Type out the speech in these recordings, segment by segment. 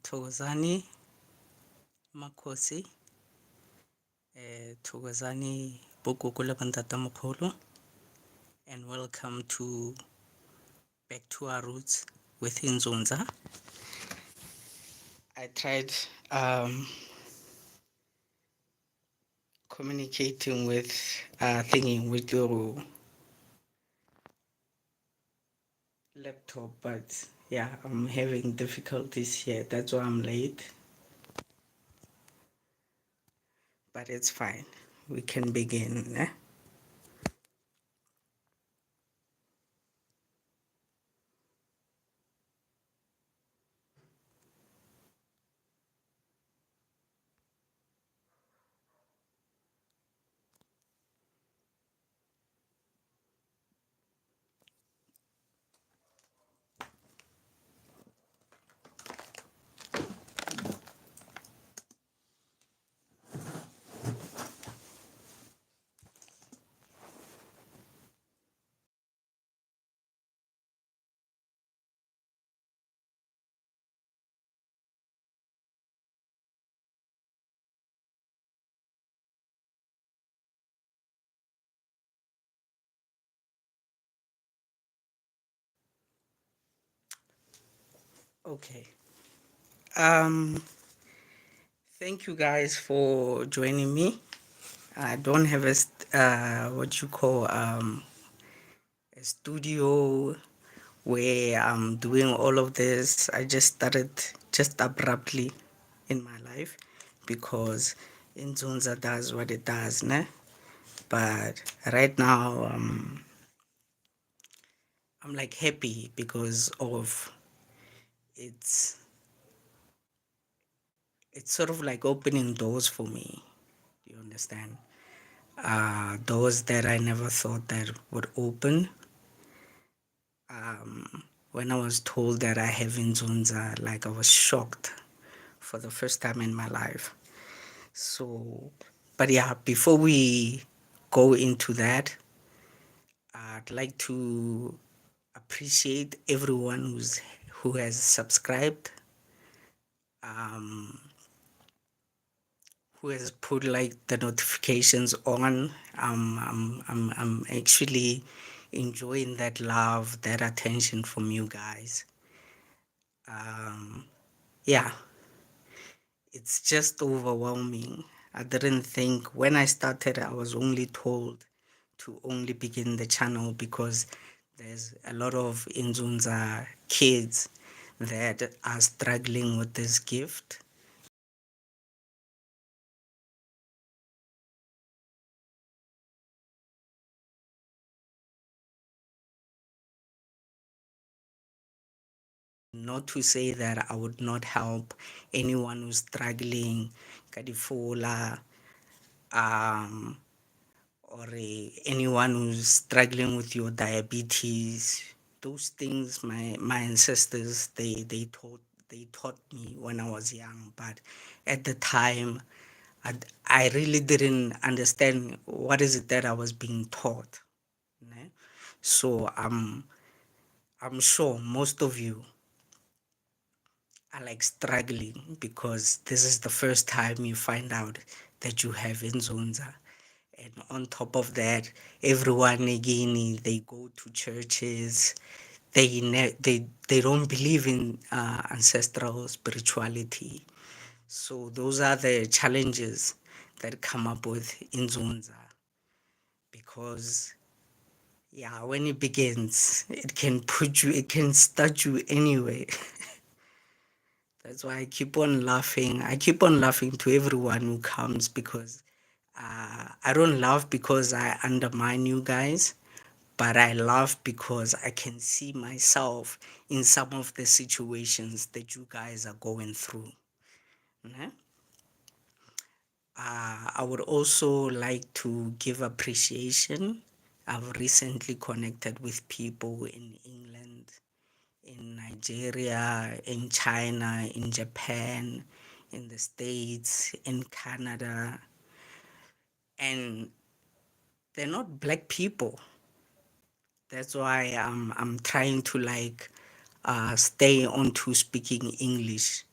Thokozani Makhosi, Thokozani Bogogo le Bantatamogolo, and welcome to Back to Our Roots with Inzunza. I tried communicating with thinking with your laptop, but yeah, I'm having difficulties here. That's why I'm late, but it's fine. We can begin. Okay. Um, Thank you guys for joining me. I don't have what you call a studio where I'm doing all of this. I just started just abruptly in my life because Inzunza does what it does, ne? But right now, I'm like happy because of it's it's sort of like opening doors for me. Do you understand? Doors that I never thought that would open. When I was told that I have Inzunza, like I was shocked for the first time in my life. So, but yeah, before we go into that, I'd like to appreciate everyone who has subscribed, um, who has put like the notifications on. I'm actually enjoying that love, that attention from you guys. Um, yeah, it's just overwhelming. I didn't think when I started, I was only told to only begin the channel because there's a lot of Inzunza kids that are struggling with this gift. Not to say that I would not help anyone who's struggling, Kadifola, um, or anyone who's struggling with your diabetes. Those things my ancestors they taught me when I was young, but at the time I really didn't understand what is it that I was being taught, né? So I'm sure most of you are like struggling because this is the first time you find out that you have Inzunza. And on top of that, everyone again, they go to churches. They don't believe in ancestral spirituality. So those are the challenges that come up with Inzunza. Because yeah, when it begins, it can start you anyway. That's why I keep on laughing. I keep on laughing to everyone who comes because I don't laugh because I undermine you guys, but I laugh because I can see myself in some of the situations that you guys are going through. Né? I would also like to give appreciation. I've recently connected with people in England, in Nigeria, in China, in Japan, in the States, in Canada, and they're not black people. That's why I'm trying to like stay on to speaking English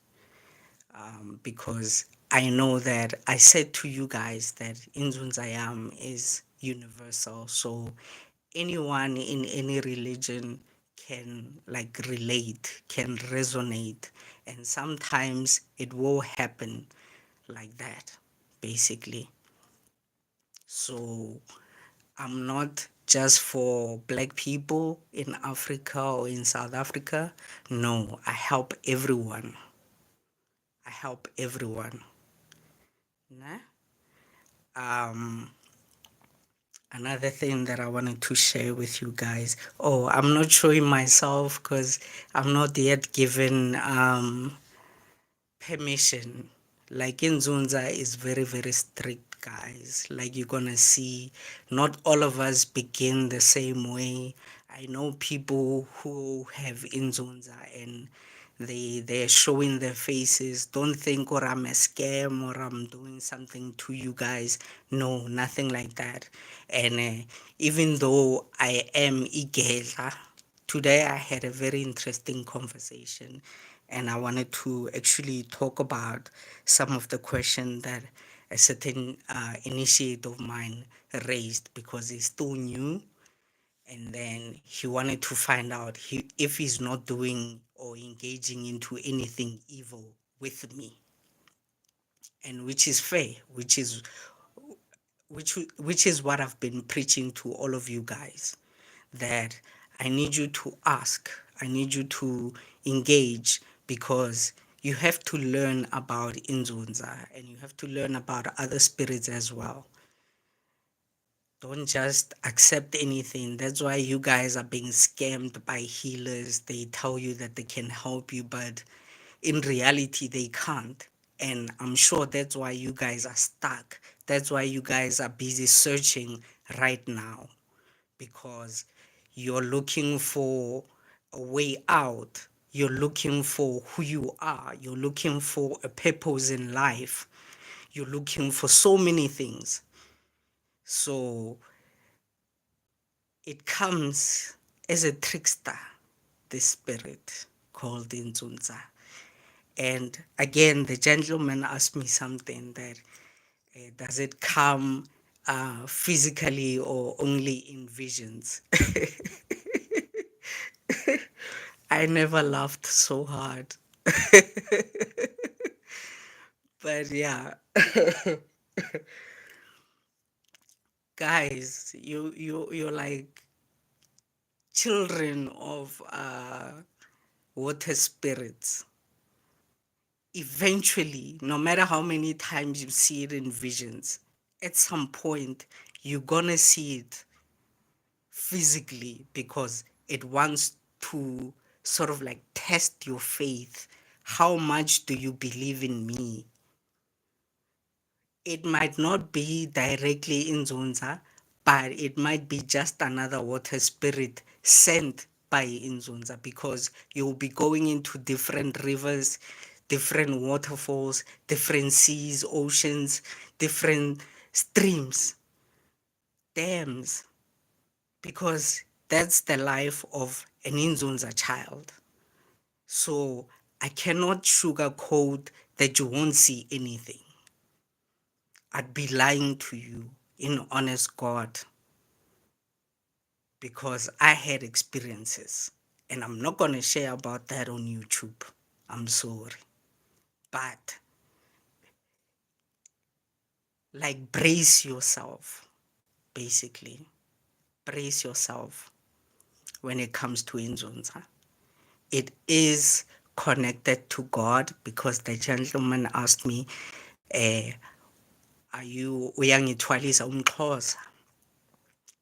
because I know that I said to you guys that Inzunza is universal. So anyone in any religion can like relate, can resonate, and sometimes it will happen like that, basically. So I'm not just for black people in Africa or in South Africa. No, I help everyone. I help everyone. Nah? Um, Another thing that I wanted to share with you guys. Oh, I'm not showing myself because I'm not yet given permission. Like in Zunza is very, very strict, guys. Like you're gonna see, not all of us begin the same way. I know people who have Inzunza and they're showing their faces. Don't think or I'm a scam or I'm doing something to you guys. No, nothing like that. And even though I am Igela, today I had a very interesting conversation and I wanted to actually talk about some of the questions that a certain initiate of mine raised because he's still new and then he wanted to find out if he's not doing or engaging into anything evil with me, and which is fair, which is what I've been preaching to all of you guys, that I need you to ask, I need you to engage, because you have to learn about Inzunza and you have to learn about other spirits as well. Don't just accept anything. That's why you guys are being scammed by healers. They tell you that they can help you, but in reality, they can't. And I'm sure that's why you guys are stuck. That's why you guys are busy searching right now, because you're looking for a way out. You're looking for who you are. You're looking for a purpose in life. You're looking for so many things. So it comes as a trickster, this spirit called Inzunza. And again, the gentleman asked me something that does it come physically or only in visions? I never laughed so hard. But yeah, guys, you're like children of water spirits. Eventually, no matter how many times you see it in visions, at some point you're gonna see it physically because it wants to sort of like test your faith. How much do you believe in me? It might not be directly in Zonza, but it might be just another water spirit sent by Inzunza, because you'll be going into different rivers, different waterfalls, different seas, oceans, different streams, dams, because that's the life of an Inzunza child. So I cannot sugarcoat that you won't see anything. I'd be lying to you, in honest God, because I had experiences and I'm not going to share about that on YouTube. I'm sorry. But like brace yourself, basically. Brace yourself when it comes to Inzunza. It is connected to God, because the gentleman asked me, are you uyangithwalisa umxhosa?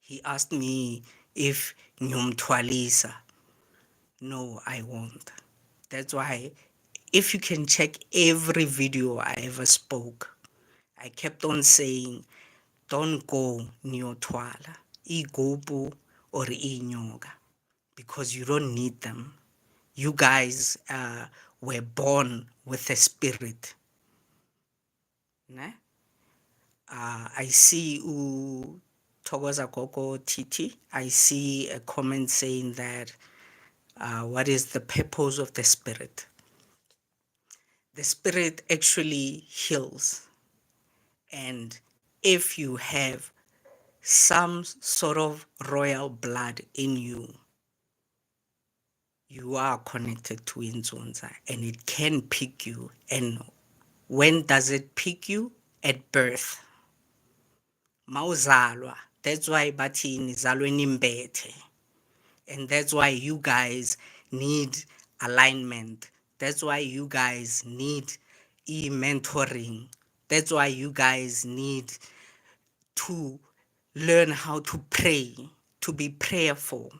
He asked me if ngiyomthwalisa. No, I won't. That's why if you can check every video I ever spoke, I kept on saying, don't go niyotwala igubu or inyoka, because you don't need them. You guys were born with a spirit. Ne? I see Togoza Koko Titi. I see a comment saying that what is the purpose of the spirit? the spirit actually heals. And if you have some sort of royal blood in you, you are connected to Inzunza and it can pick you. And when does it pick you? At birth. Mawuzalwa. That's why bathi nizalwe nimbethe. And that's why you guys need alignment. That's why you guys need mentoring. That's why you guys need to learn how to pray, to be prayerful.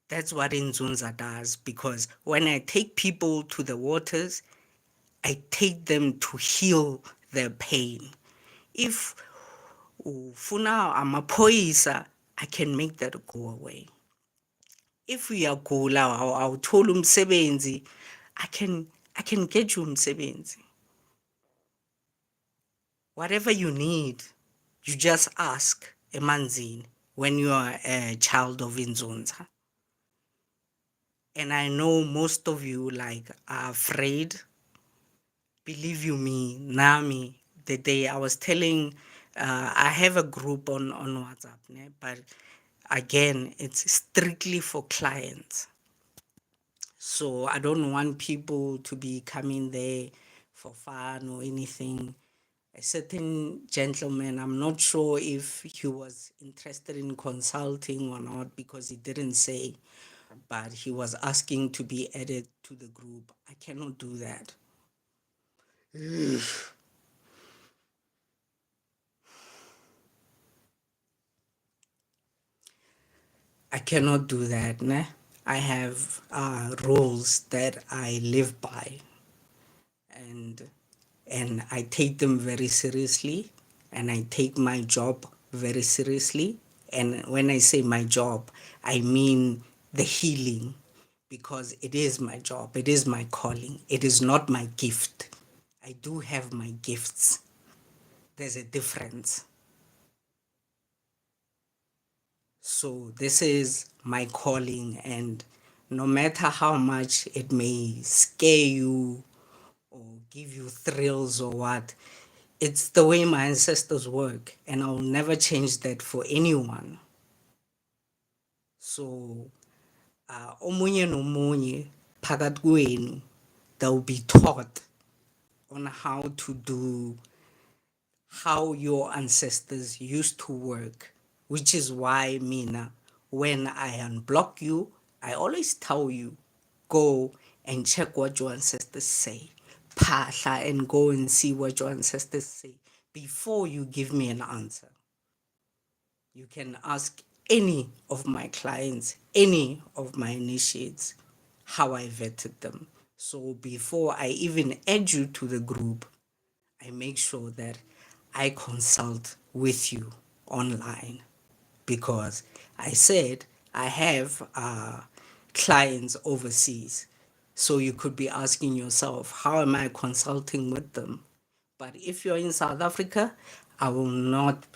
That's what Inzunza does, because when I take people to the waters, I take them to heal their pain. If ufuna amaphoyisa, I can make that go away. If uyagula awuthola umsebenzi, I can get you umsebenzi. Whatever you need, you just ask emanzini when you are a child of Inzunza. And I know most of you are afraid. Believe you me, Nami, the day I was telling, I have a group on WhatsApp, né? But again, it's strictly for clients. So I don't want people to be coming there for fun or anything. A certain gentleman, I'm not sure if he was interested in consulting or not because he didn't say, but he was asking to be added to the group. I cannot do that. I cannot do that. Né? I have rules that I live by, and I take them very seriously, and I take my job very seriously. And when I say my job, I mean the healing, because it is my job, it is my calling, it is not my gift. I do have my gifts. There's a difference. So this is my calling, and no matter how much it may scare you or give you thrills or what, it's the way my ancestors work, and I'll never change that for anyone. So omunye nomunye phakathi kwenu, they'll be taught on how to do how your ancestors used to work, which is why Mina, when I unblock you, I always tell you, go and check what your ancestors say. Phahla and go and see what your ancestors say before you give me an answer. You can ask any of my clients, any of my initiates, how I vetted them. So before I even add you to the group, I make sure that I consult with you online, because I said I have clients overseas. So you could be asking yourself, how am I consulting with them? But if you're in South Africa, I will not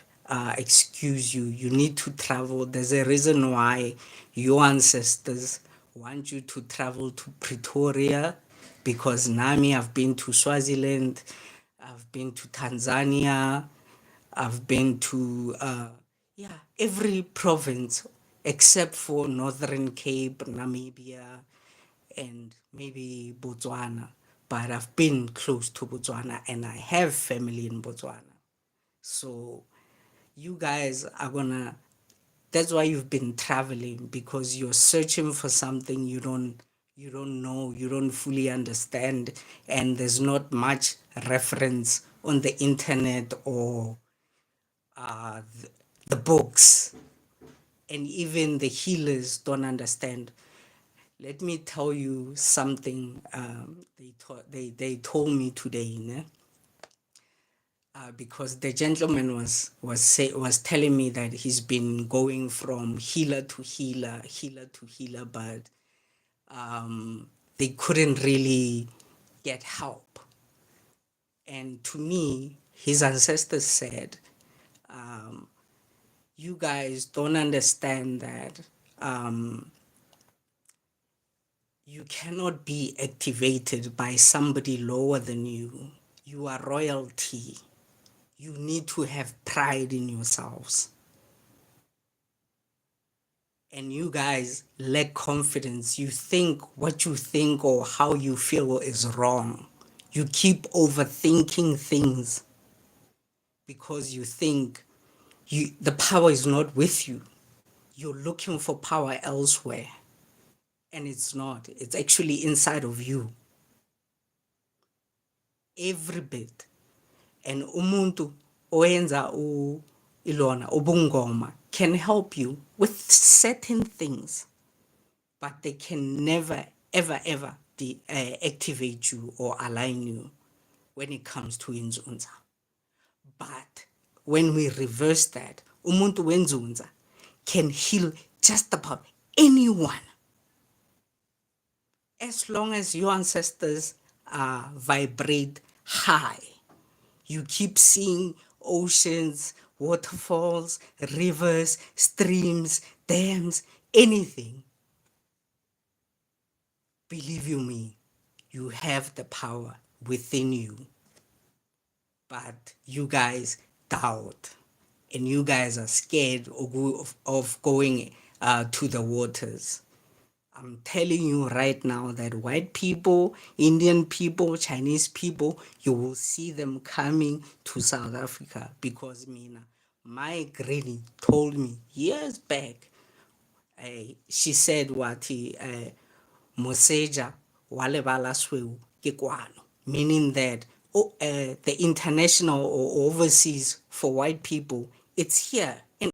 excuse you. You need to travel. There's a reason why your ancestors want you to travel to Pretoria, because Nami, I've been to Swaziland, I've been to Tanzania, I've been to every province except for Northern Cape, Namibia, and maybe Botswana. But I've been close to Botswana and I have family in Botswana. So you guys are gonna, that's why you've been traveling, because you're searching for something you don't know, you don't fully understand, and there's not much reference on the internet or the books, and even the healers don't understand. Let me tell you something they told me today, né? Because the gentleman was telling me that he's been going from healer to healer, healer to healer, but they couldn't really get help. And to me, his ancestors said, you guys don't understand that You cannot be activated by somebody lower than you. You are royalty. You need to have pride in yourselves. And you guys lack confidence. You think what you think or how you feel is wrong. You keep overthinking things because you think the power is not with you. You're looking for power elsewhere. And it's not. It's actually inside of you. Every bit. And umuntu oyenza ilona ubungoma can help you with certain things, but they can never ever activate you or align you when it comes to inzunza. But when we reverse that, umuntu wenzunza can heal just about anyone as long as your ancestors vibrate high. You keep seeing oceans, waterfalls, rivers, streams, dams, anything. Believe you me, you have the power within you. But you guys doubt. And you guys are scared of going to the waters. I'm telling you right now that white people, Indian people, Chinese people, you will see them coming to South Africa because my granny told me years back, she said what Moseja walebala sweu ke kwano, meaning that the international or overseas for white people, it's here. And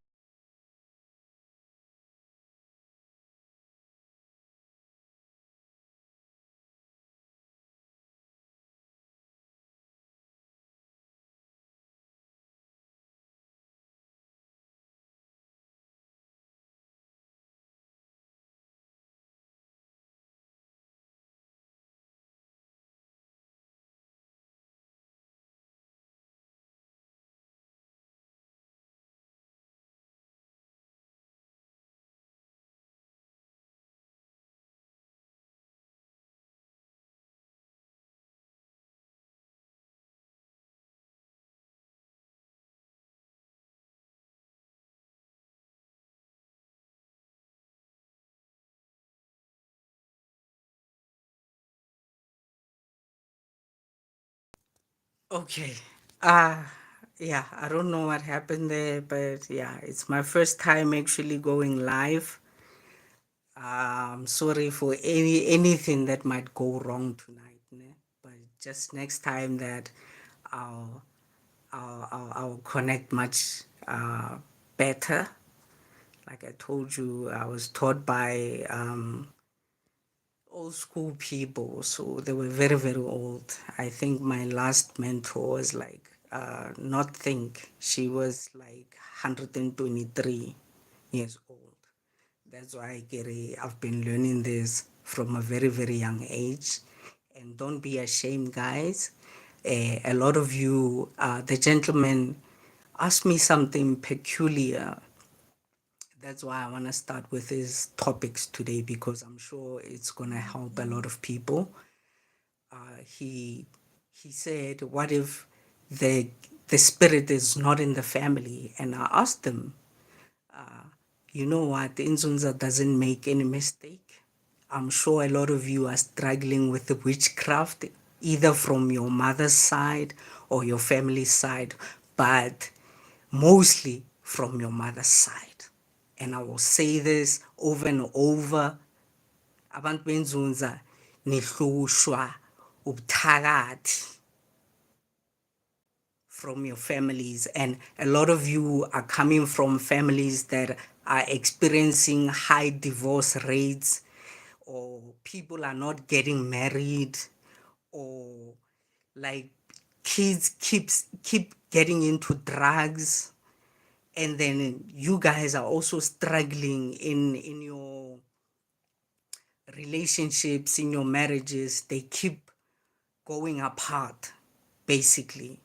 okay. Uh yeah, I don't know what happened there, but yeah, it's my first time actually going live. Sorry for anything that might go wrong tonight, ne? But just next time that I'll I'll connect much better. Like I told you, I was taught by old school people, so they were very old. I think my last mentor was like not think she was like 123 years old. That's why Gary, I've been learning this from a very young age. And don't be ashamed, guys. A lot of you, the gentleman asked me something peculiar. That's why I want to start with these topics today because I'm sure it's going to help a lot of people. He said, "What if the spirit is not in the family?" And I asked him, you know what? Inzunza doesn't make any mistake. I'm sure a lot of you are struggling with the witchcraft, either from your mother's side or your family's side, but mostly from your mother's side. And I will say this over and over. Abantu benzunza nihlushwa ubuthakathi from your families, and a lot of you are coming from families that are experiencing high divorce rates, or people are not getting married, or like kids keep getting into drugs, and then you guys are also struggling in your relationships, in your marriages. They keep going apart, basically.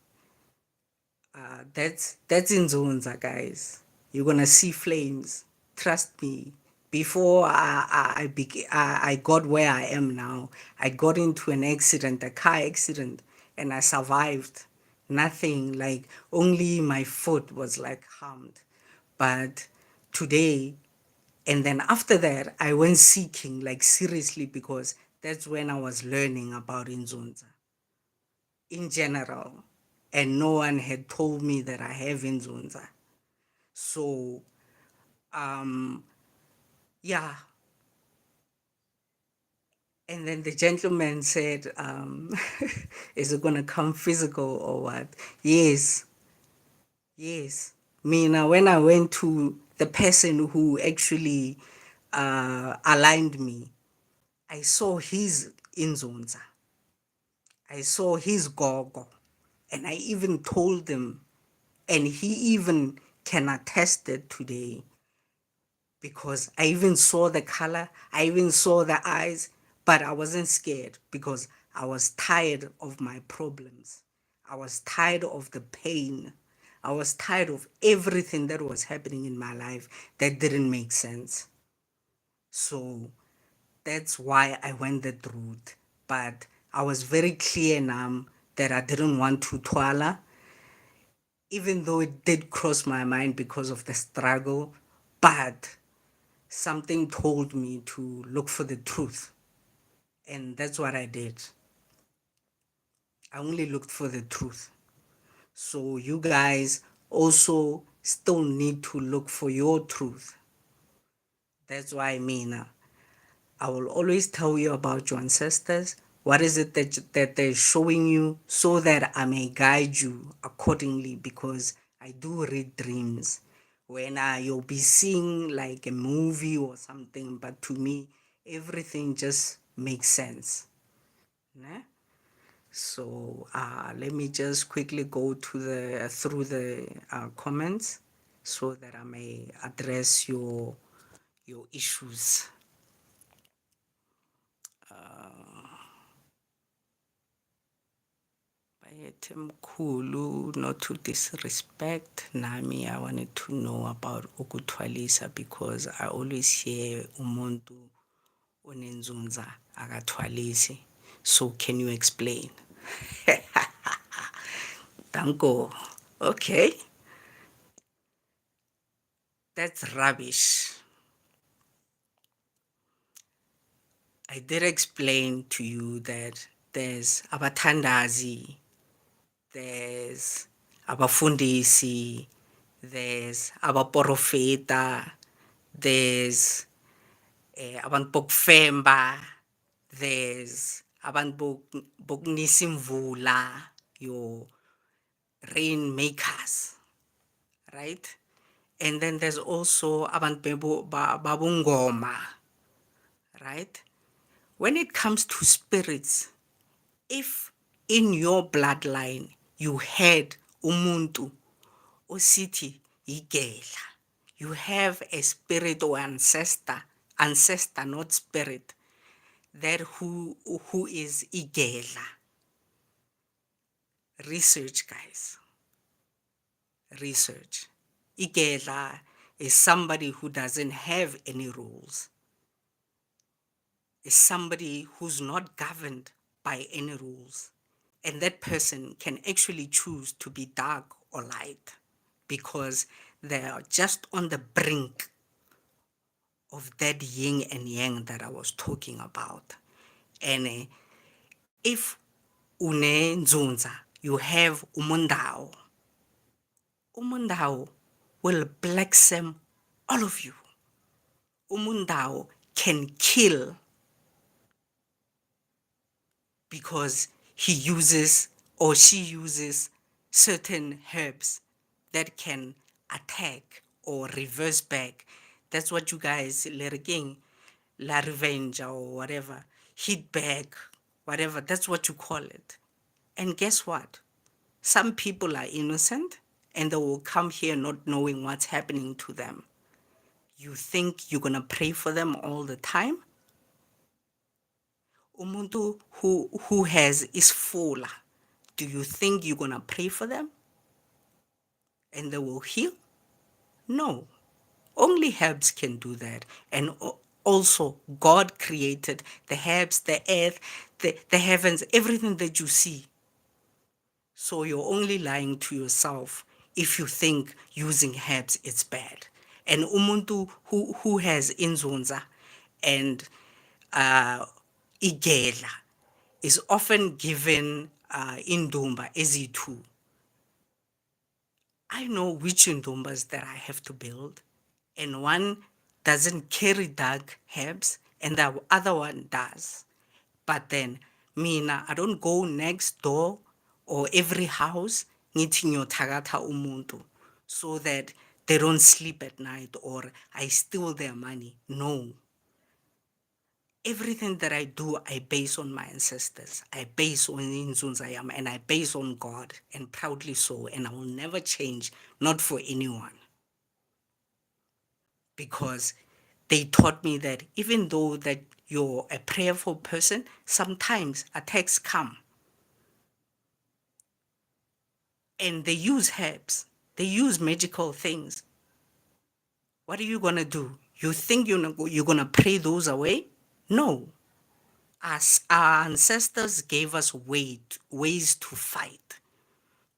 That's Inzunza, guys. You're gonna see flames. Trust me. before I got where I am now, I got into an accident, a car accident, and I survived. Nothing, like only my foot was like harmed. But today, and then after that, I went seeking, like seriously, because that's when I was learning about Inzunza in general. And no one had told me that I have Inzunza. So, um, yeah, and then the gentleman said, is it going to come physical or what? Yes, yes. Me now, when I went to the person who actually aligned me, I saw his inzunza. I saw his gogo. And I even told him, and he even can attest it today, because I even saw the color, I even saw the eyes, but I wasn't scared because I was tired of my problems. I was tired of the pain. I was tired of everything that was happening in my life that didn't make sense. So that's why I went that route. But I was very clear now that I didn't want to twala, even though it did cross my mind because of the struggle. But something told me to look for the truth. And that's what I did. I only looked for the truth. So you guys also still need to look for your truth. That's why I mean, I will always tell you about your ancestors. What is it that they're showing you so that I may guide you accordingly, because I do read dreams. When you'll be seeing like a movie or something, but to me, everything just makes sense. Né? So let me just quickly go to through the comments so that I may address your issues. Bayethe mkhulu, not to disrespect nami, I wanted to know about ukuthwalisa, because I always hear umuntu onenzunza akathwalisi. So can you explain? Danko. Okay. That's rubbish. I did explain to you that there's abathandazi, there's abafundisi, there's abaporofeta, there's abantu bokufemba, there's abantu bokunisa imvula, your rainmakers, right? And then there's also abantu babungoma, right? When it comes to spirits, if in your bloodline you had umuntu osithi igela, you have a spirit or ancestor, not spirit, that who is igela. Research, guys. Research. Igela is somebody who doesn't have any rules. Is somebody who's not governed by any rules. And that person can actually choose to be dark or light, because they are just on the brink of that yin and yang that I was talking about. And if une nzunza, you have umundao. Umundao will blacksem all of you. Umundao can kill, because he uses or she uses certain herbs that can attack or reverse back. That's what you guys, lerking, la revenge or whatever, hit back, whatever, that's what you call it. And guess what? Some people are innocent and they will come here not knowing what's happening to them. You think you're going to pray for them all the time? Umuntu who has isfula, do you think you're gonna pray for them and they will heal? No. Only herbs can do that. And also, God created the herbs, the earth, the heavens, everything that you see. So you're only lying to yourself if you think using herbs is bad. And umuntu who has inzunza and igela is often given indumba ezitu. I know which indumbas that I have to build, and one doesn't carry dark herbs, and the other one does. But then, mina, I don't go next door or every house ngithi ngiyothagatha umuntu so that they don't sleep at night or I steal their money. No. Everything that I do, I base on my ancestors. I base on Inzunza yam, and I base on God, and proudly so. And I will never change, not for anyone. Because they taught me that even though that you're a prayerful person, sometimes attacks come. And they use herbs. They use magical things. What are you gonna do? You think you're gonna pray those away? No. As our ancestors gave us ways to fight,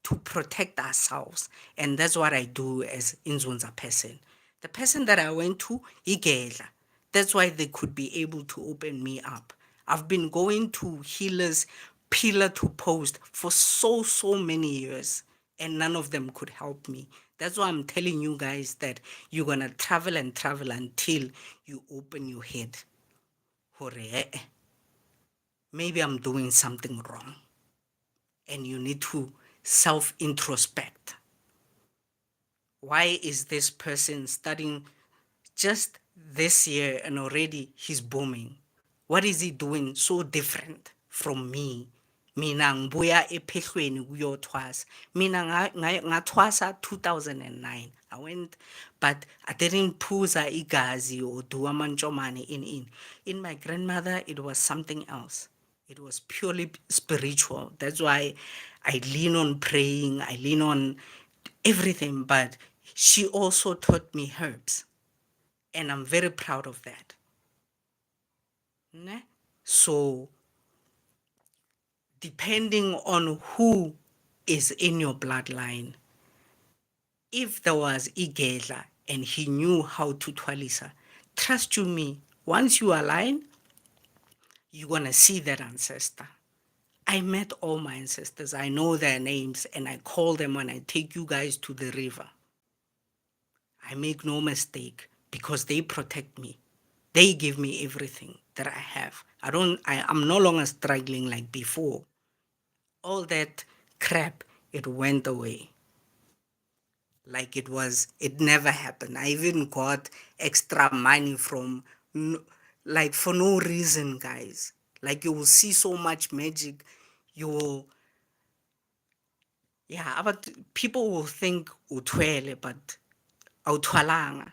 to protect ourselves. And that's what I do as Inzunza person. The person that I went to, Igela. That's why they could be able to open me up. I've been going to healers pillar to post for so many years, and none of them could help me. That's why I'm telling you guys that you're gonna travel and travel until you open your head. Hore, maybe I'm doing something wrong. And you need to self introspect. Why is this person studying just this year and already he's booming? What is he doing so different from me? Mina ngibuya ephehlweni kuyothwasa. Mina ngathwasa 2009. I went, but I didn't phuza igazi or do amantshomane in. In my grandmother, it was something else. It was purely spiritual. That's why I lean on praying, I lean on everything, but she also taught me herbs. And I'm very proud of that. Ne? So, depending on who is in your bloodline, if there was Igedla and he knew how to twalisa, trust you me, once you align, you're going to see that ancestor. I met all my ancestors. I know their names and I call them when I take you guys to the river. I make no mistake because they protect me. They give me everything that I have. I'm no longer struggling like before. All that crap, it went away. Like it never happened. I even got extra money from, like for no reason, guys. Like you will see so much magic. You will, yeah, but people will think utwele, but awuthwalanga.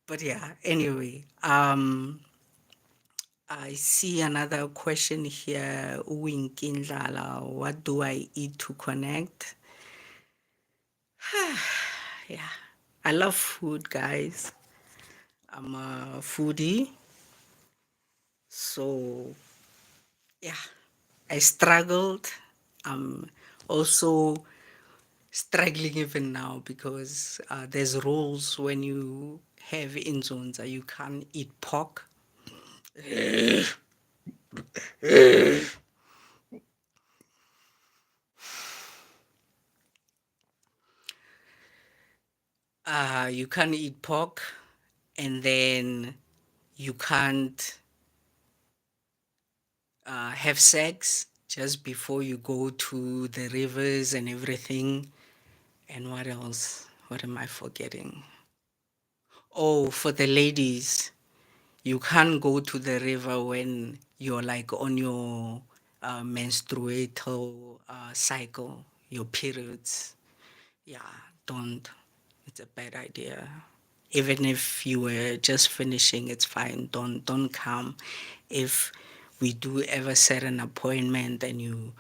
But yeah, anyway, I see another question here. Uwinkindlala, what do I eat to connect? Yeah, I love food, guys. I'm a foodie. So, yeah, I struggled. I'm also struggling even now because there's rules when you have inzunza. You can't eat pork. You can't eat pork, and then you can't have sex just before you go to the rivers and everything. And what else? What am I forgetting? Oh, for the ladies, you can't go to the river when you're like on your menstruatal cycle, your periods. Yeah, don't. It's a bad idea. Even if you were just finishing, it's fine. Don't come. If we do ever set an appointment and you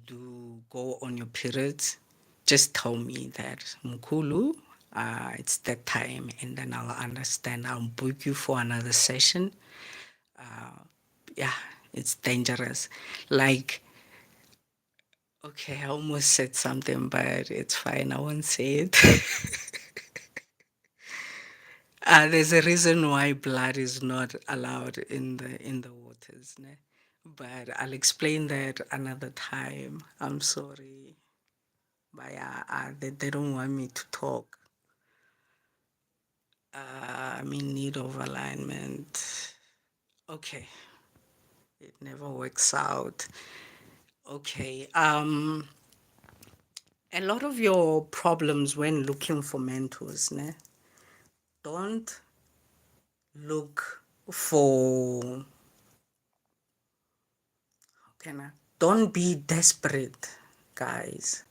do go on your periods, just tell me that Mkulu, it's that time, and then I'll understand. I'll book you for another session. Yeah, it's dangerous. Like, okay, I almost said something, but it's fine. I won't say it. There's a reason why blood is not allowed in the waters, ne? But I'll explain that another time. I'm sorry, but yeah, they don't want me to talk. I'm in need of alignment. Okay, it never works out. Okay, a lot of your problems when looking for mentors, ne? Don't look for, can I? Don't be desperate, guys.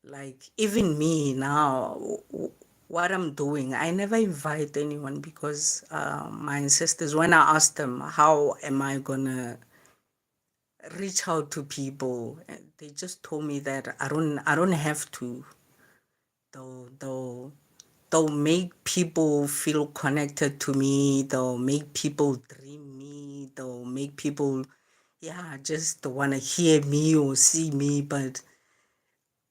Like, even me now, what I'm doing, I never invite anyone because my ancestors, when I asked them, how am I gonna reach out to people, they just told me that I don't have to. They'll they'll make people feel connected to me. They'll make people dream me. They'll make people, yeah, just want to hear me or see me, but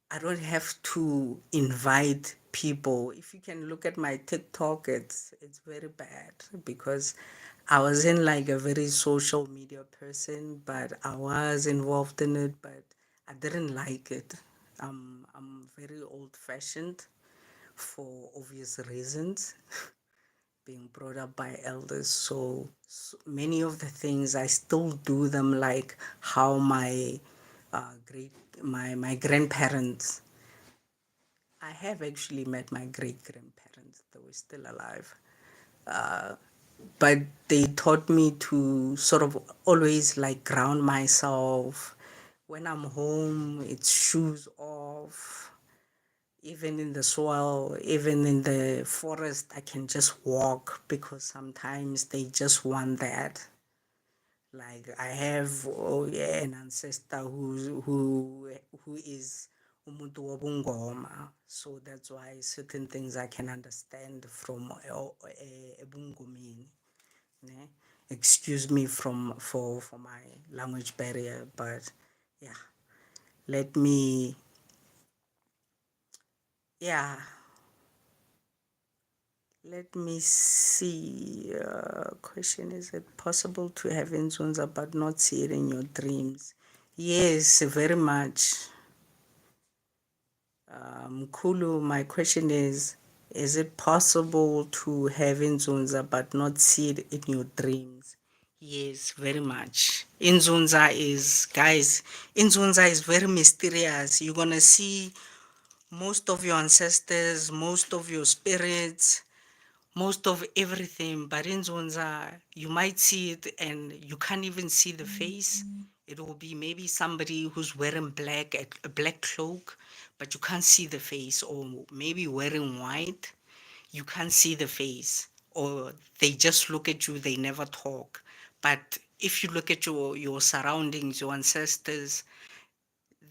I don't have to invite people. If you can look at my TikTok, it's very bad because I wasn't like a very social media person, but I was involved in it, but I didn't like it. I'm very old fashioned for obvious reasons, being brought up by elders. So many of the things I still do them like how my great my grandparents. I have actually met my great grandparents. They were still alive. But they taught me to sort of always like ground myself. When I'm home, it's shoes off. Even in the soil, even in the forest, I can just walk because sometimes they just want that. Like I have, oh yeah, an ancestor who is umuntu wobungoma, so that's why certain things I can understand from ebungomeni. Ne? Excuse me for my language barrier, but yeah, let me, yeah, let me see. Question: is it possible to have Inzunza but not see it in your dreams? Yes, very much. Kulu, my question is it possible to have Inzunza but not see it in your dreams? Yes, very much. Inzunza is, guys, Inzunza is very mysterious. You're gonna see most of your ancestors, most of your spirits, most of everything, but in Zonza, you might see it and you can't even see the face. It will be maybe somebody who's wearing black, a black cloak, but you can't see the face, or maybe wearing white, you can't see the face, or they just look at you, they never talk. But if you look at your surroundings, your ancestors,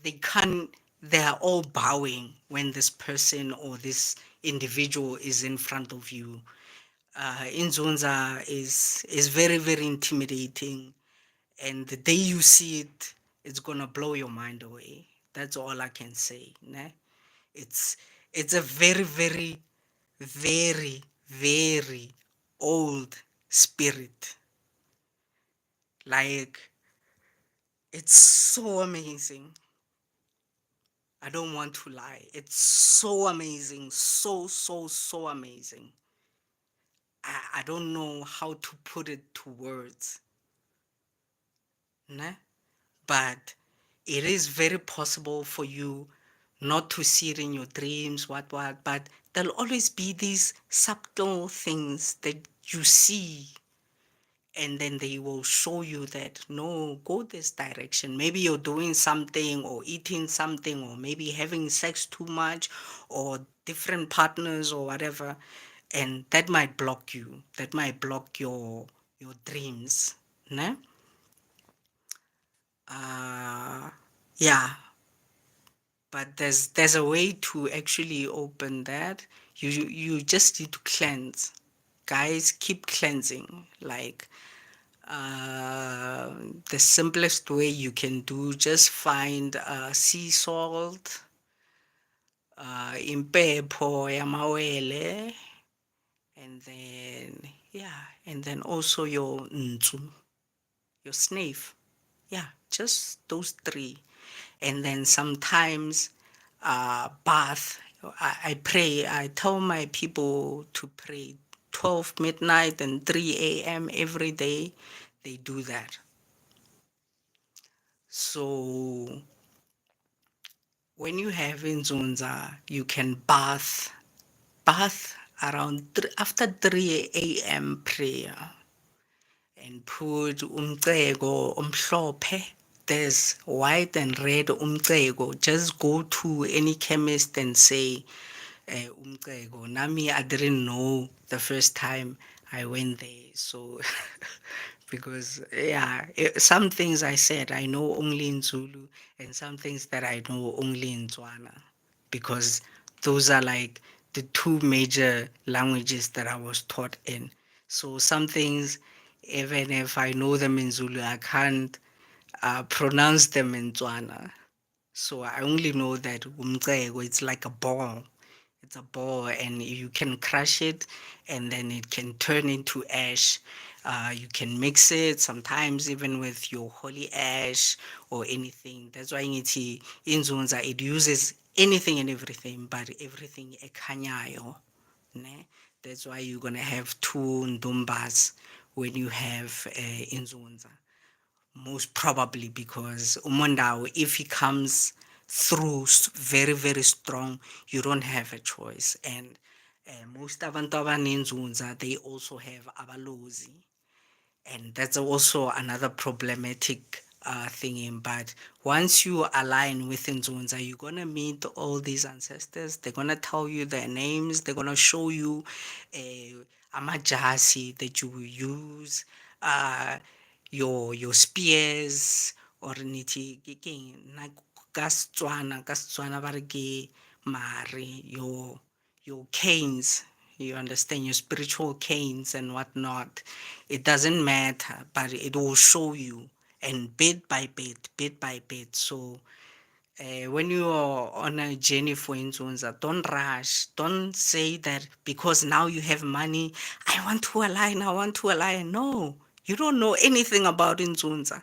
they can't, they are all bowing when this person or this individual is in front of you. Inzunza is very very intimidating, and the day you see it, it's gonna blow your mind away. That's all I can say. Ne? It's it's a very very very very old spirit. Like, it's so amazing. I don't want to lie. It's so amazing, so amazing. I don't know how to put it to words. Ne? But it is very possible for you not to see it in your dreams, what, but there'll always be these subtle things that you see, and then they will show you that no, go this direction. Maybe you're doing something or eating something, or maybe having sex too much, or different partners or whatever, and that might block you. That might block your dreams. Ne? Yeah, But there's a way to actually open that. You just need to cleanse. Guys, keep cleansing. Like the simplest way you can do, just find sea salt, impepho yamawele, and then yeah, and then also your your snave. Yeah, just those three. And then sometimes bath. I pray. I tell my people to pray 12 midnight and 3 a.m. every day. They do that. So when you have Inzunza, you can bath around after 3 a.m. prayer and put umcego omhlophe. There's white and red umcego. Just go to any chemist and say umcego. Nami, I didn't know the first time I went there. So because yeah, some things I said I know only in Zulu, and some things that I know only in Tswana, because those are like the two major languages that I was taught in. So some things, even if I know them in Zulu, I can't pronounce them in Tswana. So I only know that umcego, it's like a ball. It's a ball, and you can crush it, and then it can turn into ash. You can mix it sometimes even with your holy ash or anything. That's why ngithi inzunza, it uses anything and everything, but everything ekhanyayo. Ne? That's why you're gonna have two ndumbas when you have inzunza, most probably because Umondao, if he comes through very, very strong, you don't have a choice. And most abantu abaninzunza, they also have abalozi, and that's also another problematic thing. But once you align with Inzunza, you're gonna meet all these ancestors. They're gonna tell you their names. They're gonna show you amajasi that you will use, uh, your spears, or niti na ka Setswana ba re ke mare, your canes, you understand, your spiritual canes and whatnot. It doesn't matter, but it will show you, and bit by bit. So when you are on a journey for Inzunza, don't rush. Don't say that because now you have money, I want to align. No, you don't know anything about Inzunza.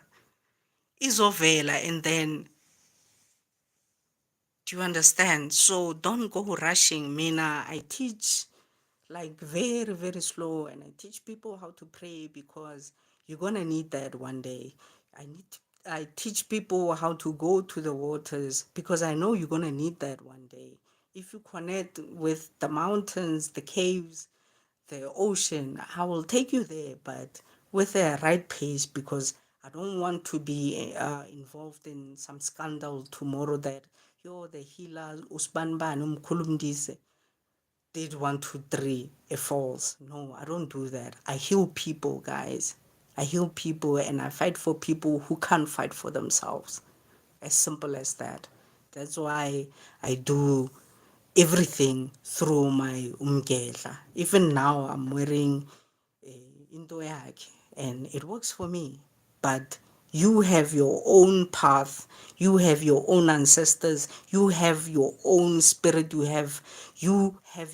Izovela, and then, do you understand? So don't go rushing. Mina, I teach like very, very slow, and I teach people how to pray because you're gonna need that one day. I teach people how to go to the waters because I know you're gonna need that one day. If you connect with the mountains, the caves, the ocean, I will take you there, but with the right pace, because I don't want to be involved in some scandal tomorrow that you're the healer, Usbanban, Kulumdise, did 1, 2, 3, it falls. No, I don't do that. I heal people, guys. I heal people, and I fight for people who can't fight for themselves. As simple as that. That's why I do everything through my umgedla. Even now, I'm wearing into yakhe, and it works for me. But you have your own path, you have your own ancestors, you have your own spirit, you have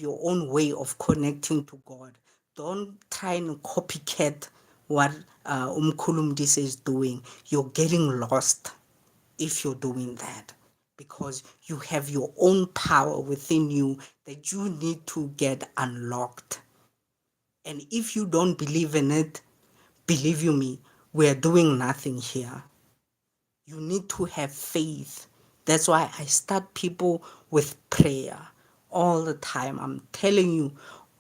your own way of connecting to God. Don't try and copycat what Umkulumdis is doing. You're getting lost if you're doing that, because you have your own power within you that you need to get unlocked. And if you don't believe in it, believe you me, we are doing nothing here. You need to have faith. That's why I start people with prayer all the time. I'm telling you,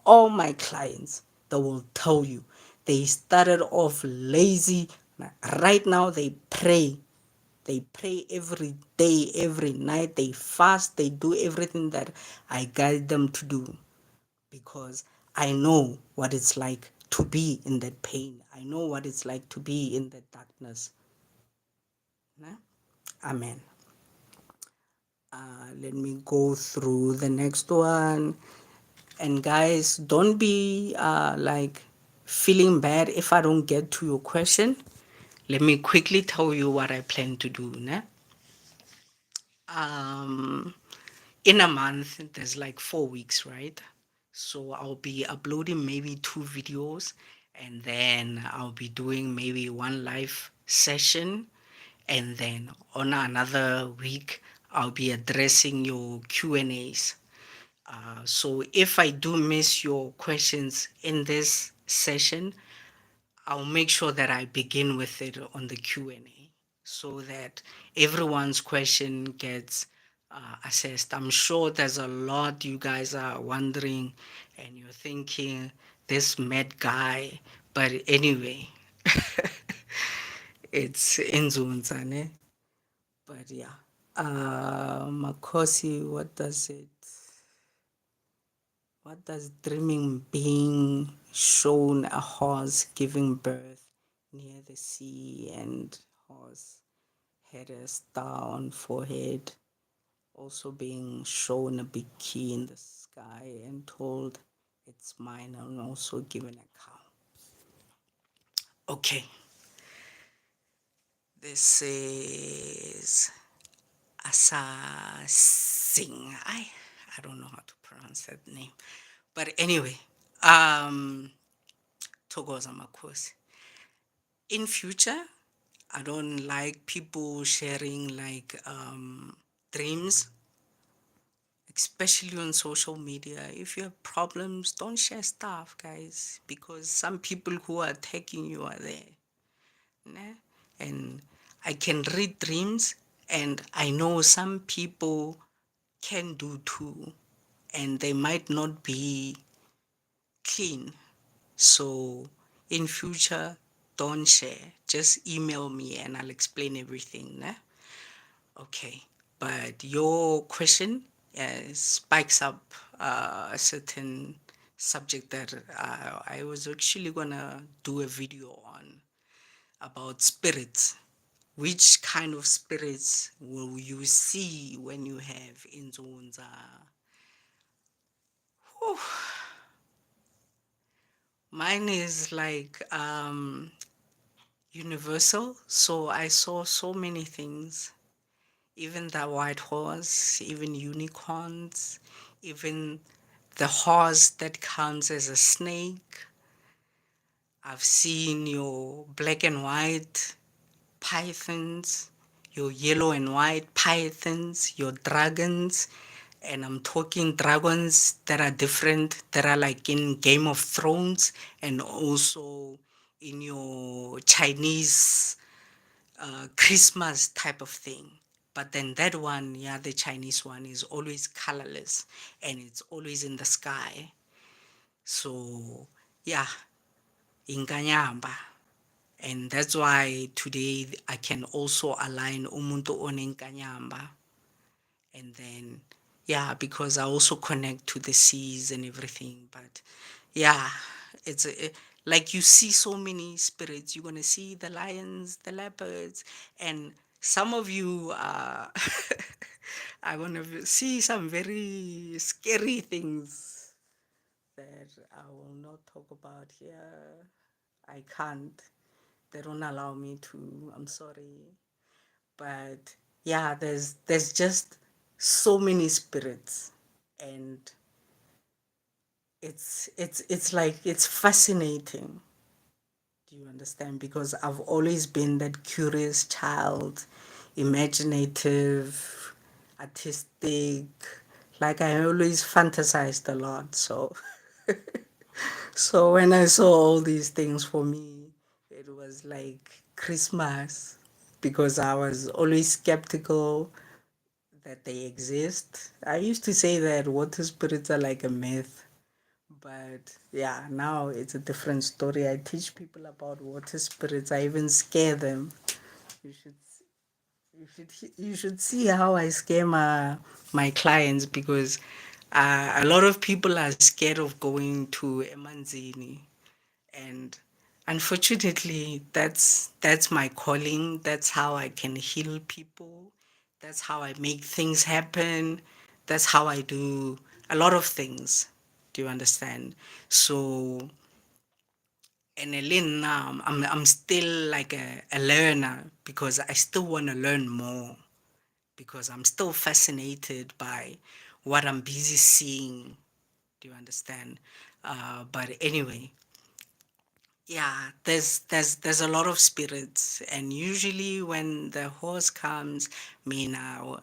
all my clients, they will tell you they started off lazy. Right now, they pray. They pray every day, every night. They fast. They do everything that I guide them to do, because I know what it's like to be in that pain. I know what it's like to be in that darkness. Amen. Let me go through the next one. And guys, don't be like feeling bad if I don't get to your question. Let me quickly tell you what I plan to do. Ne? Um, in a month, there's like 4 weeks, right? So I'll be uploading maybe 2 videos, and then I'll be doing maybe one live session, and then on another week I'll be addressing your Q&As. So if I do miss your questions in this session, I'll make sure that I begin with it on the Q&A so that everyone's question gets assessed. I'm sure there's a lot you guys are wondering and you're thinking, this mad guy. But anyway, it's Inzunza, ne? But yeah. Makosi, what does dreaming being shown a horse giving birth near the sea and horse had a star on forehead, also being shown a big key in the sky and told it's mine and also given a cow. Okay, this is Asa Singh. I don't know how to pronounce that name. But anyway, Togoza Makosi. In future, I don't like people sharing like dreams, especially on social media. If you have problems, don't share stuff, guys, because some people who are attacking you are there. Ne? And I can read dreams, and I know some people can do too, and they might not be clean. So in future, don't share. Just email me and I'll explain everything. Ne? Okay. But your question spikes up a certain subject that I was actually gonna do a video on about spirits. Which kind of spirits will you see when you have Inzunza? Whew. Mine is like universal. So I saw so many things, even the white horse, even unicorns, even the horse that comes as a snake. I've seen your black and white pythons, your yellow and white pythons, your dragons. And I'm talking dragons that are different, that are like in Game of Thrones and also in your Chinese Christmas type of thing. But then that one, yeah, the Chinese one is always colorless and it's always in the sky. So, yeah, inganyamba. And that's why today I can also align umuntu onenkanyamba. And then, yeah, because I also connect to the seas and everything. But yeah, like you see so many spirits. You're gonna see the lions, the leopards, and some of you are gonna see some very scary things that I will not talk about here. I can't. They don't allow me to. I'm sorry. But yeah, there's just so many spirits, and it's like it's fascinating. Do you understand? Because I've always been that curious child, imaginative, artistic. Like I always fantasized a lot. So so when I saw all these things, for me, it was like Christmas, because I was always skeptical that they exist. I used to say that water spirits are like a myth, but yeah, now it's a different story. I teach people about water spirits. I even scare them. You should you should see how I scare my clients, because a lot of people are scared of going to Emanzini, and unfortunately that's my calling. That's how I can heal people. That's how I make things happen. That's how I do a lot of things. Do you understand? So, and Ellen now, I'm still like a learner because I still want to learn more because I'm still fascinated by what I'm busy seeing. Do you understand? But anyway, yeah, there's a lot of spirits, and usually when the horse comes, me now,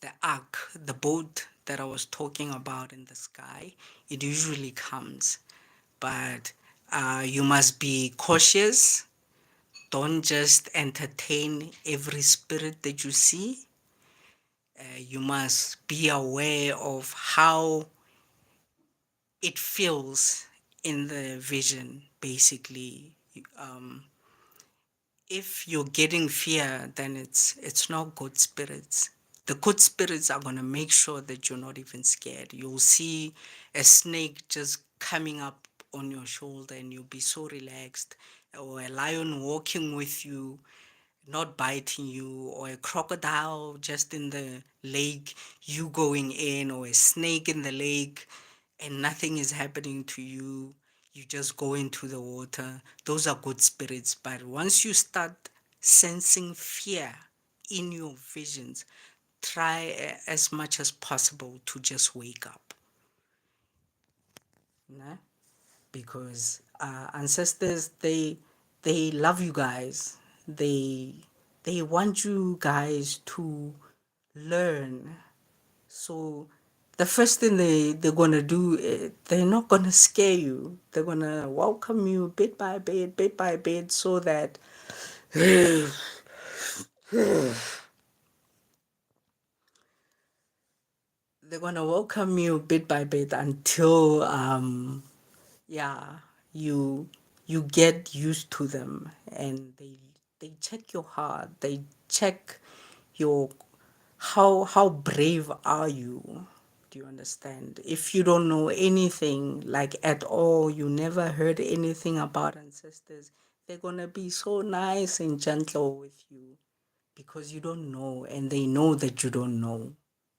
the ark, the boat that I was talking about in the sky, it usually comes, but you must be cautious. Don't just entertain every spirit that you see. You must be aware of how it feels in the vision, basically. Um, if you're getting fear, then it's not good spirits. The good spirits are gonna make sure that you're not even scared. You'll see a snake just coming up on your shoulder and you'll be so relaxed, or a lion walking with you, not biting you, or a crocodile just in the lake, you going in, or a snake in the lake and nothing is happening to you. You just go into the water. Those are good spirits. But once you start sensing fear in your visions, try as much as possible to just wake up. Nah? Because ancestors, they love you guys. They want you guys to learn. So the first thing they're gonna do, they're not gonna scare you. They're gonna welcome you bit by bit, so that they're gonna welcome you bit by bit until yeah, you you get used to them, and they check your heart. They check your how brave are you. Do you understand? If you don't know anything, like at all, you never heard anything about ancestors, they're gonna be so nice and gentle with you because you don't know, and they know that you don't know,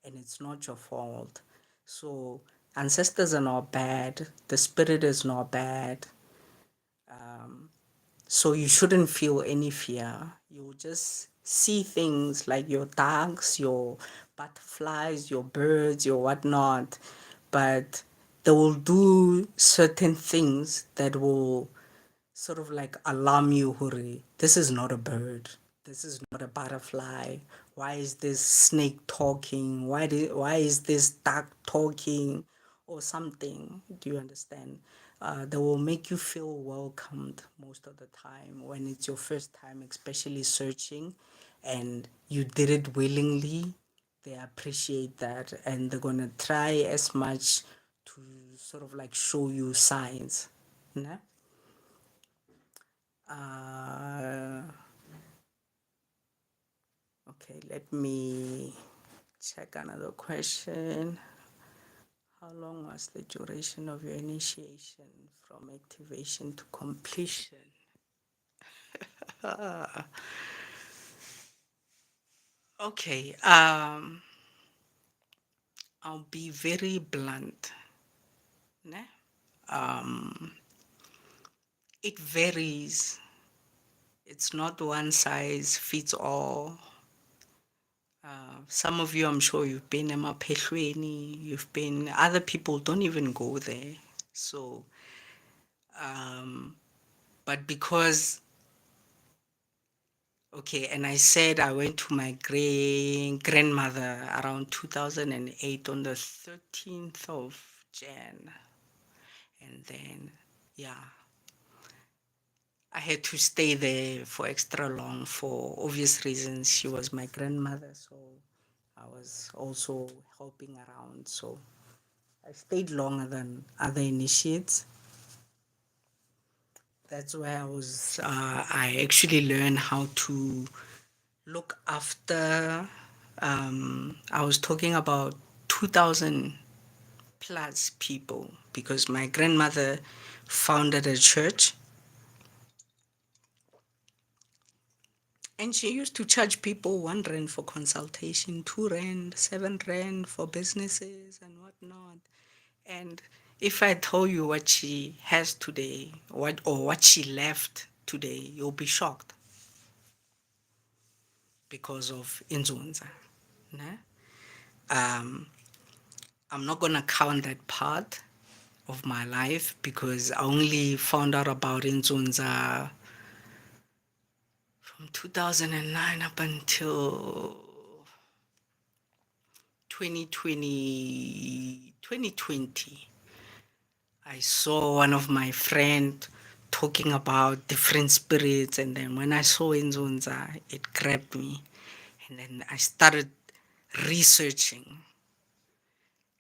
and it's not your fault. So ancestors are not bad, the spirit is not bad. So you shouldn't feel any fear. You'll just see things like your dogs, your butterflies, your birds, your whatnot, but they will do certain things that will sort of like alarm you, Huri. This is not a bird. This is not a butterfly. Why is this snake talking? Why is this duck talking? Or something. Do you understand? They will make you feel welcomed most of the time when it's your first time, especially searching, and you did it willingly. They appreciate that, and they're gonna try as much to sort of like show you signs. Nah? Uh, okay, let me check another question. How long was the duration of your initiation from activation to completion? Okay, I'll be very blunt. Ne? Um, it varies. It's not one size fits all. Some of you, I'm sure you've been in Maphelweni, you've been, other people don't even go there. So, but because, okay, and I said I went to my grandmother around 2008 on the 13th of Jan. And then, yeah, I had to stay there for extra long for obvious reasons. She was my grandmother, so I was also helping around. So I stayed longer than other initiates. That's where I actually learned how to look after. I was talking about 2,000 plus people because my grandmother founded a church, And she used to charge people 1 rand for consultation, 2 rand, 7 rand for businesses and whatnot. And if I tell you what she has today, what she left today, you'll be shocked because of Inzunza. Né? Um, I'm not gonna count that part of my life because I only found out about Inzunza from 2009 up until 2020. I saw one of my friend talking about different spirits, and then when I saw Inzunza, it grabbed me, and then I started researching,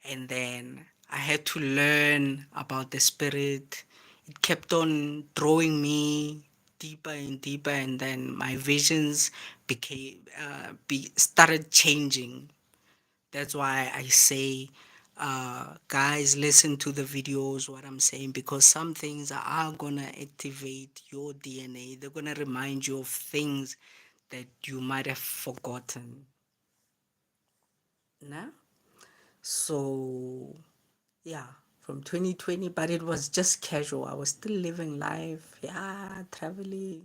and then I had to learn about the spirit. It kept on drawing me deeper and deeper, and then my visions started changing. That's why I say, guys, listen to the videos, what I'm saying, because some things are gonna activate your DNA. They're gonna remind you of things that you might have forgotten. Nah? So, yeah, from 2020, but it was just casual. I was still living life, yeah, traveling.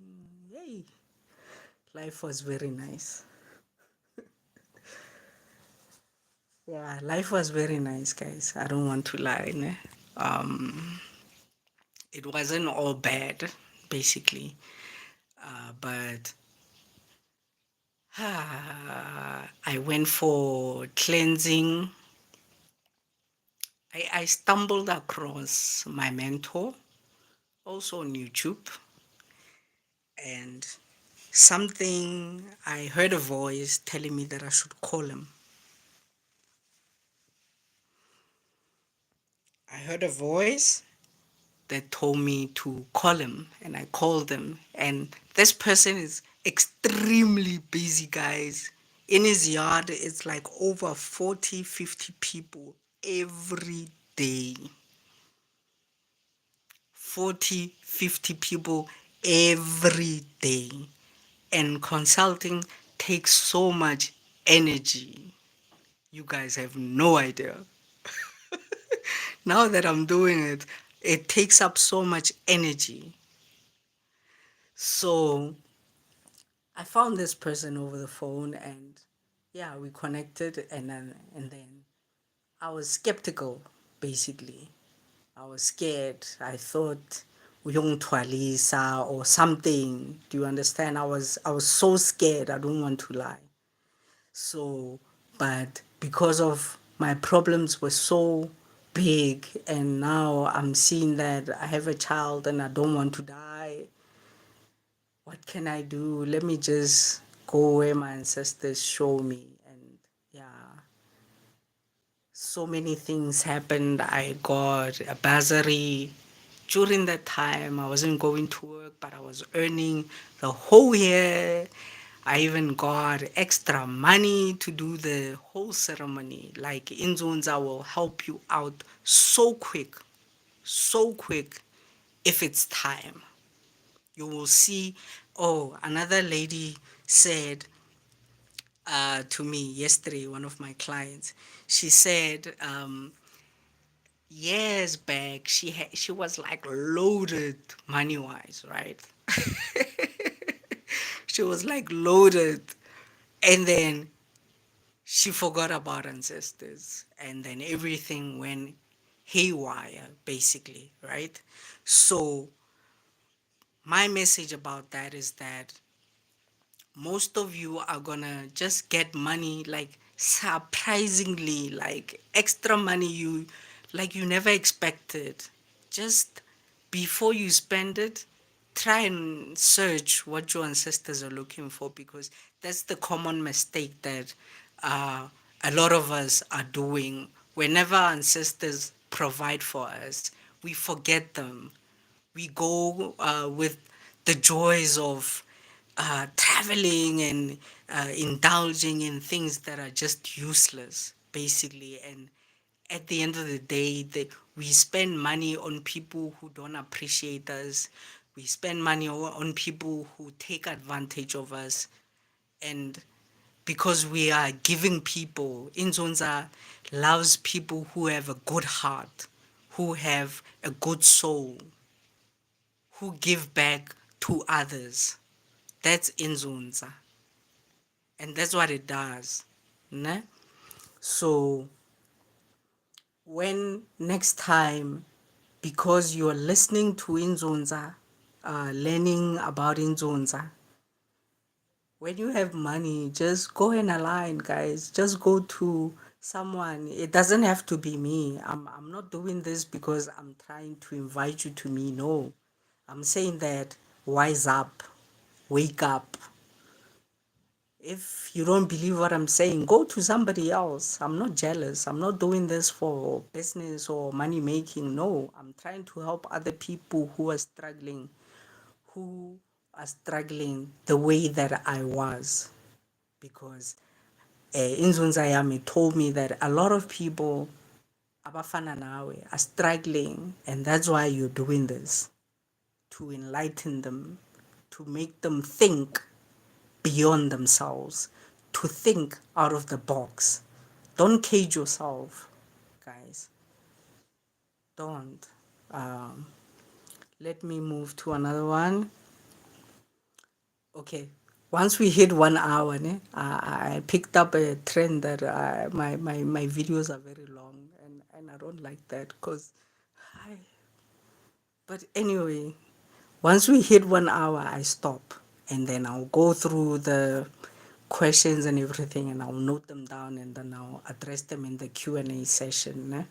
Yay. Life was very nice. Yeah, life was very nice, guys. I don't want to lie. Ne? Um, it wasn't all bad, basically, but I went for cleansing. I stumbled across my mentor also on YouTube, and something I heard a voice telling me that I should call him. I heard a voice that told me to call him, and I called him. And this person is extremely busy, guys. In his yard, it's like over 40, 50 people every day. 40, 50 people every day. And consulting takes so much energy. You guys have no idea. Now that I'm doing it, it takes up so much energy. So I found this person over the phone, and yeah, we connected, and then I was skeptical, basically. I was scared. I thought uyongithwalisa or something. Do you understand? I was so scared. I don't want to lie. So, but because of my problems were so big, and now I'm seeing that I have a child and I don't want to die, what can I do? Let me just go where my ancestors show me. And yeah, so many things happened. I got a bursary. During that time, I wasn't going to work, but I was earning the whole year. I even got extra money to do the whole ceremony. Like Inzunza will help you out so quick if it's time. You will see. Oh, another lady said to me yesterday, one of my clients, she said, years back, she was like loaded money wise, right? She was like loaded, and then she forgot about ancestors, and then everything went haywire, basically, right? So my message about that is that most of you are gonna just get money like surprisingly, like extra money you never expected. Just before you spend it, try and search what your ancestors are looking for, because that's the common mistake that uh, a lot of us are doing. Whenever our ancestors provide for us, we forget them. We go with the joys of traveling and indulging in things that are just useless, basically. And at the end of the day, we spend money on people who don't appreciate us. We spend money on people who take advantage of us. And because we are giving people, Inzunza loves people who have a good heart, who have a good soul, who give back to others. That's Inzunza. And that's what it does. Ne? So when next time, because you're listening to Inzunza, learning about Inzunza, when you have money, just go and align, guys. Just go to someone. It doesn't have to be me. I'm not doing this because I'm trying to invite you to me. No. I'm saying that wise up, wake up. If you don't believe what I'm saying, go to somebody else. I'm not jealous. I'm not doing this for business or money making. No, I'm trying to help other people who are struggling the way that I was. Because Inzunza Yami told me that a lot of people abafana nawe are struggling, and that's why you're doing this, to enlighten them, to make them think beyond themselves, to think out of the box. Don't cage yourself, guys. Don't. Um, Let me move to another one. Okay. Once we hit 1 hour, I picked up a trend that my videos are very long, and I don't like that because I. But anyway, once we hit 1 hour, I stop, and then I'll go through the questions and everything, and I'll note them down, and then I'll address them in the Q&A session, ne?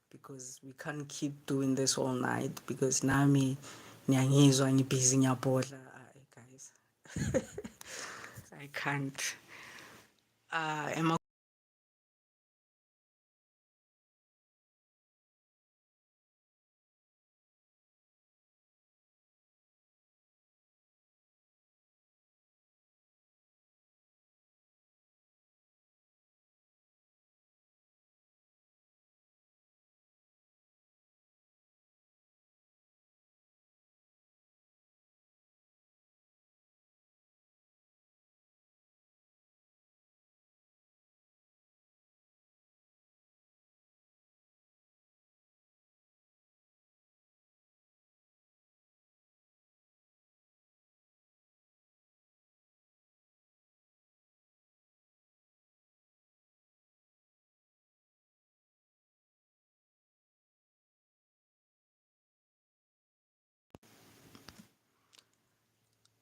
Because we can't keep doing this all night. Because nami niyangizwa ngibhizi ngiyabhodla, guys. I can't. Am I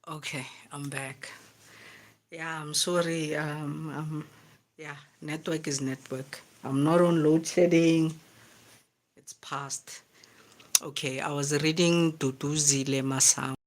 okay? I'm back. Yeah, I'm sorry. Yeah, network is network. I'm not on load shedding. It's past. Okay, I was reading Dudu Zile Masam.